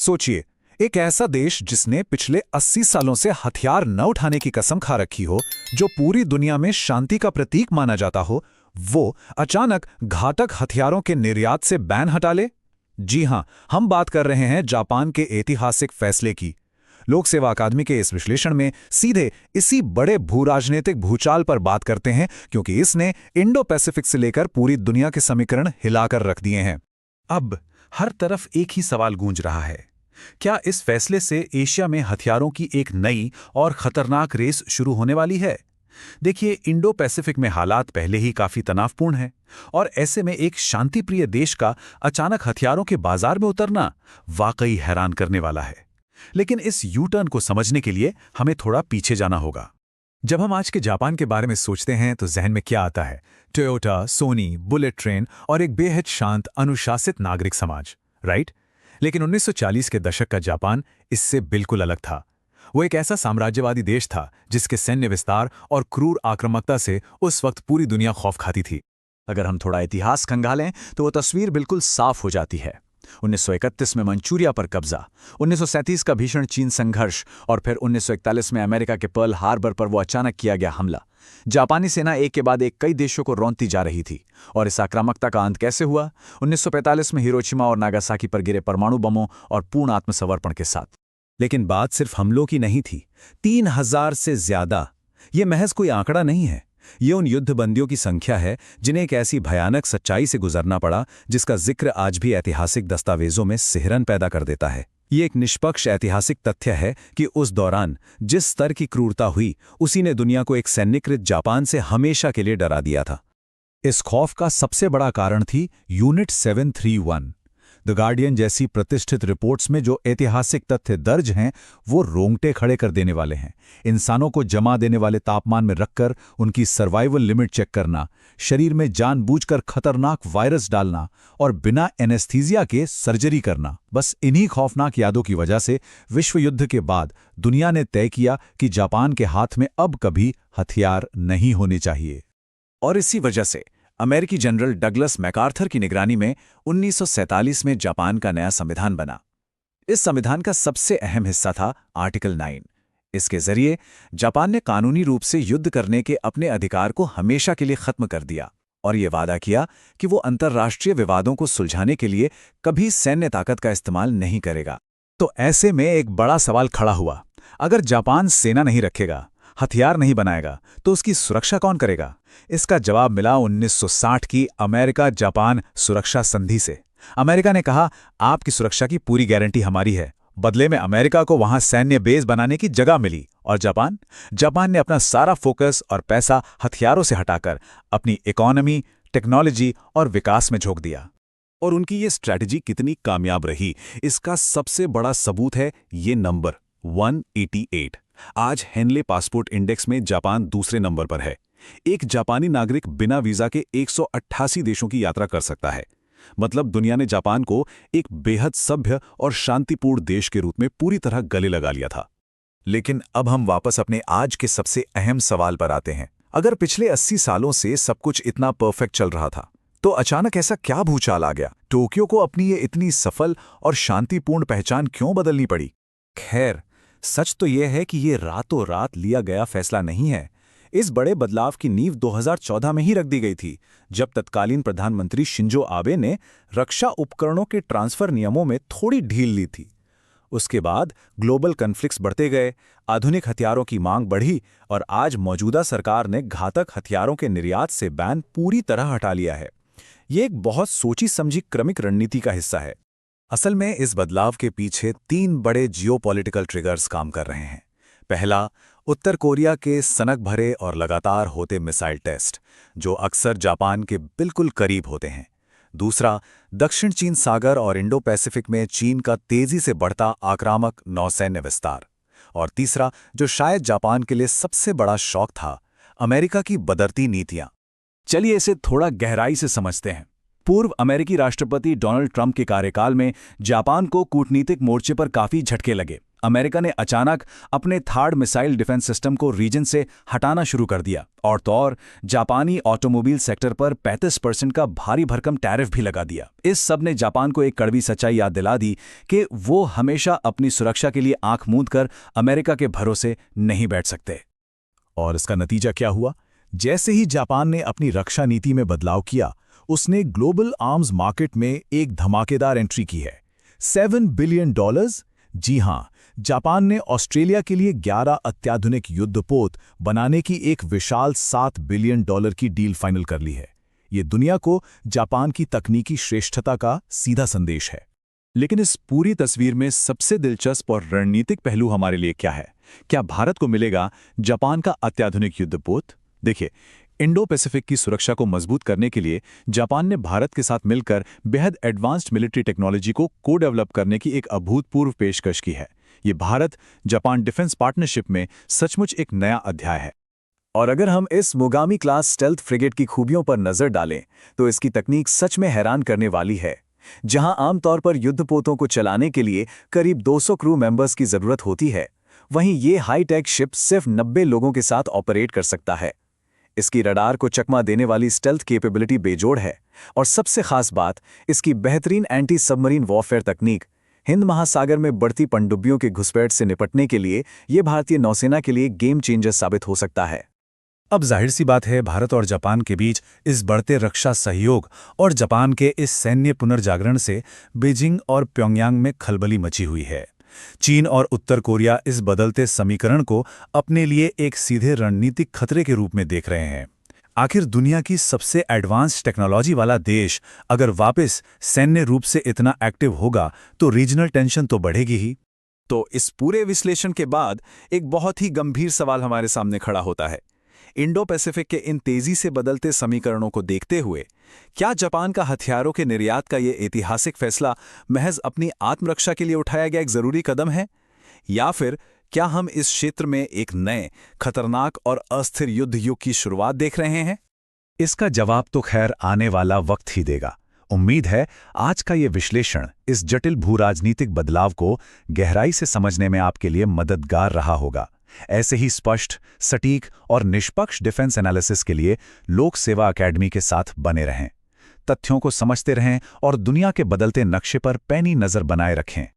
सोचिए, एक ऐसा देश जिसने पिछले 80 सालों से हथियार न उठाने की कसम खा रखी हो, जो पूरी दुनिया में शांति का प्रतीक माना जाता हो, वो अचानक घातक हथियारों के निर्यात से बैन हटा ले। जी हां, हम बात कर रहे हैं जापान के ऐतिहासिक फैसले की। लोक सेवा अकादमी के इस विश्लेषण में सीधे इसी बड़े भूराजनीतिक भूचाल पर बात करते हैं, क्योंकि इसने इंडो पैसिफिक से लेकर पूरी दुनिया के समीकरण हिलाकर रख दिए हैं। अब हर तरफ एक ही सवाल गूंज रहा है, क्या इस फैसले से एशिया में हथियारों की एक नई और खतरनाक रेस शुरू होने वाली है? देखिए, इंडो पैसिफिक में हालात पहले ही काफी तनावपूर्ण हैं, और ऐसे में एक शांतिप्रिय देश का अचानक हथियारों के बाजार में उतरना वाकई हैरान करने वाला है। लेकिन इस यू टर्न को समझने के लिए हमें थोड़ा पीछे जाना होगा। जब हम आज के जापान के बारे में सोचते हैं तो जहन में क्या आता है? टोयोटा, सोनी, बुलेट ट्रेन और एक बेहद शांत, अनुशासित नागरिक समाज, राइट? लेकिन 1940 के दशक का जापान इससे बिल्कुल अलग था। वो एक ऐसा साम्राज्यवादी देश था जिसके सैन्य विस्तार और क्रूर आक्रामकता से उस वक्त पूरी दुनिया खौफ खाती थी। अगर हम थोड़ा इतिहास खंगालें तो वो तस्वीर बिल्कुल साफ हो जाती है। 1931 में मंचूरिया पर कब्जा, 1937 का भीषण चीन संघर्ष और फिर 1941 में अमेरिका के पर्ल हार्बर पर वो अचानक किया गया हमला। जापानी सेना एक के बाद एक कई देशों को रौंदती जा रही थी। और इस आक्रामकता का अंत कैसे हुआ? 1945 में हिरोशिमा और नागासाकी पर गिरे परमाणु बमों और पूर्ण आत्मसमर्पण के साथ। लेकिन बात सिर्फ हमलों की नहीं थी। 3000 से ज्यादा, ये महज कोई आंकड़ा नहीं है। ये उन युद्धबंदियों की संख्या है जिन्हें एक ऐसी भयानक सच्चाई से गुजरना पड़ा जिसका जिक्र आज भी ऐतिहासिक दस्तावेजों में सिहरन पैदा कर देता है। ये एक निष्पक्ष ऐतिहासिक तथ्य है कि उस दौरान जिस स्तर की क्रूरता हुई, उसी ने दुनिया को एक सैन्यकृत जापान से हमेशा के लिए डरा दिया था। इस खौफ का सबसे बड़ा कारण थी यूनिट 731। द गार्डियन जैसी प्रतिष्ठित रिपोर्ट्स में जो ऐतिहासिक तथ्य दर्ज हैं, वो रोंगटे खड़े कर देने वाले हैं। इंसानों को जमा देने वाले तापमान में रखकर उनकी सर्वाइवल लिमिट चेक करना, शरीर में जानबूझकर खतरनाक वायरस डालना और बिना एनेस्थीसिया के सर्जरी करना। बस इन्हीं खौफनाक यादों की वजह से विश्व युद्ध के बाद दुनिया ने तय किया कि जापान के हाथ में अब कभी हथियार नहीं होने चाहिए। और इसी वजह से अमेरिकी जनरल डगलस मैकार्थर की निगरानी में 1947 में जापान का नया संविधान बना। इस संविधान का सबसे अहम हिस्सा था आर्टिकल 9। इसके जरिए जापान ने कानूनी रूप से युद्ध करने के अपने अधिकार को हमेशा के लिए खत्म कर दिया और ये वादा किया कि वो अंतर्राष्ट्रीय विवादों को सुलझाने के लिए कभी सैन्य ताकत का इस्तेमाल नहीं करेगा। तो ऐसे में एक बड़ा सवाल खड़ा हुआ, अगर जापान सेना नहीं रखेगा, हथियार नहीं बनाएगा, तो उसकी सुरक्षा कौन करेगा? इसका जवाब मिला 1960 की अमेरिका जापान सुरक्षा संधि से। अमेरिका ने कहा, आपकी सुरक्षा की पूरी गारंटी हमारी है। बदले में अमेरिका को वहां सैन्य बेस बनाने की जगह मिली। और जापान ने अपना सारा फोकस और पैसा हथियारों से हटाकर अपनी इकोनॉमी, टेक्नोलॉजी और विकास में झोंक दिया। और उनकी ये स्ट्रैटेजी कितनी कामयाब रही, इसका सबसे बड़ा सबूत है ये नंबर 188। आज हेनले पासपोर्ट इंडेक्स में जापान दूसरे नंबर पर है। एक जापानी नागरिक बिना वीजा के 188 देशों की यात्रा कर सकता है। मतलब दुनिया ने जापान को एक बेहद सभ्य और शांतिपूर्ण देश के रूप में पूरी तरह गले लगा लिया था। लेकिन अब हम वापस अपने आज के सबसे अहम सवाल पर आते हैं। अगर पिछले 80 सालों से सब कुछ इतना परफेक्ट चल रहा था, तो अचानक ऐसा क्या भूचाल आ गया? टोक्यो को अपनी ये इतनी सफल और शांतिपूर्ण पहचान क्यों बदलनी पड़ी? खैर, सच तो यह है कि ये रातों रात लिया गया फैसला नहीं है। इस बड़े बदलाव की नींव 2014 में ही रख दी गई थी, जब तत्कालीन प्रधानमंत्री शिंजो आबे ने रक्षा उपकरणों के ट्रांसफर नियमों में थोड़ी ढील ली थी। उसके बाद ग्लोबल कॉन्फ्लिक्ट्स बढ़ते गए, आधुनिक हथियारों की मांग बढ़ी और आज मौजूदा सरकार ने घातक हथियारों के निर्यात से बैन पूरी तरह हटा लिया है। ये एक बहुत सोची समझी क्रमिक रणनीति का हिस्सा है। असल में इस बदलाव के पीछे 3 बड़े जियोपॉलिटिकल ट्रिगर्स काम कर रहे हैं। पहला, उत्तर कोरिया के सनक भरे और लगातार होते मिसाइल टेस्ट, जो अक्सर जापान के बिल्कुल करीब होते हैं। दूसरा, दक्षिण चीन सागर और इंडो पैसिफिक में चीन का तेजी से बढ़ता आक्रामक नौसैन्य विस्तार। और तीसरा, जो शायद जापान के लिए सबसे बड़ा शौक था, अमेरिका की बदलती नीतियां। चलिए इसे थोड़ा गहराई से समझते हैं। पूर्व अमेरिकी राष्ट्रपति डोनाल्ड ट्रंप के कार्यकाल में जापान को कूटनीतिक मोर्चे पर काफी झटके लगे। अमेरिका ने अचानक अपने थार्ड मिसाइल डिफेंस सिस्टम को रीजन से हटाना शुरू कर दिया और तो और जापानी ऑटोमोबाइल सेक्टर पर 35% का भारी भरकम टैरिफ भी लगा दिया। इस सब ने जापान को एक कड़वी सच्चाई याद दिला दी कि वो हमेशा अपनी सुरक्षा के लिए आंख मूंद कर अमेरिका के भरोसे नहीं बैठ सकते। और इसका नतीजा क्या हुआ? जैसे ही जापान ने अपनी रक्षा नीति में बदलाव किया, उसने ग्लोबल आर्म्स मार्केट में एक धमाकेदार एंट्री की है। $7 बिलियन। जी हां, जापान ने ऑस्ट्रेलिया के लिए 11 अत्याधुनिक युद्धपोत बनाने की एक विशाल $7 बिलियन की डील फाइनल कर ली है। ये दुनिया को जापान की तकनीकी श्रेष्ठता का सीधा संदेश है। लेकिन इस पूरी तस्वीर में सबसे दिलचस्प और रणनीतिक पहलू हमारे लिए क्या है? क्या भारत को मिलेगा जापान का अत्याधुनिक युद्धपोत? देखिए, इंडो पैसिफिक की सुरक्षा को मजबूत करने के लिए जापान ने भारत के साथ मिलकर बेहद एडवांस्ड मिलिट्री टेक्नोलॉजी को को-डेवलप करने की एक अभूतपूर्व पेशकश की है। ये भारत जापान डिफेंस पार्टनरशिप में सचमुच एक नया अध्याय है। और अगर हम इस मोगामी क्लास स्टेल्थ फ्रिगेट की खूबियों पर नजर डालें, तो इसकी तकनीक सच में हैरान करने वाली है। जहां आमतौर पर युद्धपोतों को चलाने के लिए करीब 200 क्रू मेंबर्स की जरूरत होती है, वहीं ये हाईटेक शिप सिर्फ 90 लोगों के साथ ऑपरेट कर सकता है। इसकी रडार को चकमा देने वाली स्टेल्थ कैपेबिलिटी बेजोड़ है और सबसे खास बात, इसकी बेहतरीन एंटी सबमरीन वॉरफेयर तकनीक हिंद महासागर में बढ़ती पनडुब्बियों के घुसपैठ से निपटने के लिए ये भारतीय नौसेना के लिए गेम चेंजर साबित हो सकता है। अब जाहिर सी बात है, भारत और जापान के बीच इस बढ़ते रक्षा सहयोग और जापान के इस सैन्य पुनर्जागरण से बीजिंग और प्योंगयांग में खलबली मची हुई है। चीन और उत्तर कोरिया इस बदलते समीकरण को अपने लिए एक सीधे रणनीतिक खतरे के रूप में देख रहे हैं। आखिर दुनिया की सबसे एडवांस्ड टेक्नोलॉजी वाला देश अगर वापस सैन्य रूप से इतना एक्टिव होगा तो रीजनल टेंशन तो बढ़ेगी ही। तो इस पूरे विश्लेषण के बाद एक बहुत ही गंभीर सवाल हमारे सामने खड़ा होता है। इंडो पैसिफिक के इन तेजी से बदलते समीकरणों को देखते हुए क्या जापान का हथियारों के निर्यात का ये ऐतिहासिक फैसला महज अपनी आत्मरक्षा के लिए उठाया गया एक जरूरी कदम है, या फिर क्या हम इस क्षेत्र में एक नए खतरनाक और अस्थिर युद्ध युग की शुरुआत देख रहे हैं? इसका जवाब तो खैर आने वाला वक्त ही देगा। उम्मीद है आज का ये विश्लेषण इस जटिल भू-राजनीतिक बदलाव को गहराई से समझने में आपके लिए मददगार रहा होगा। ऐसे ही स्पष्ट, सटीक और निष्पक्ष डिफेंस एनालिसिस के लिए लोक सेवा अकेडमी के साथ बने रहें। तथ्यों को समझते रहें और दुनिया के बदलते नक्शे पर पैनी नजर बनाए रखें।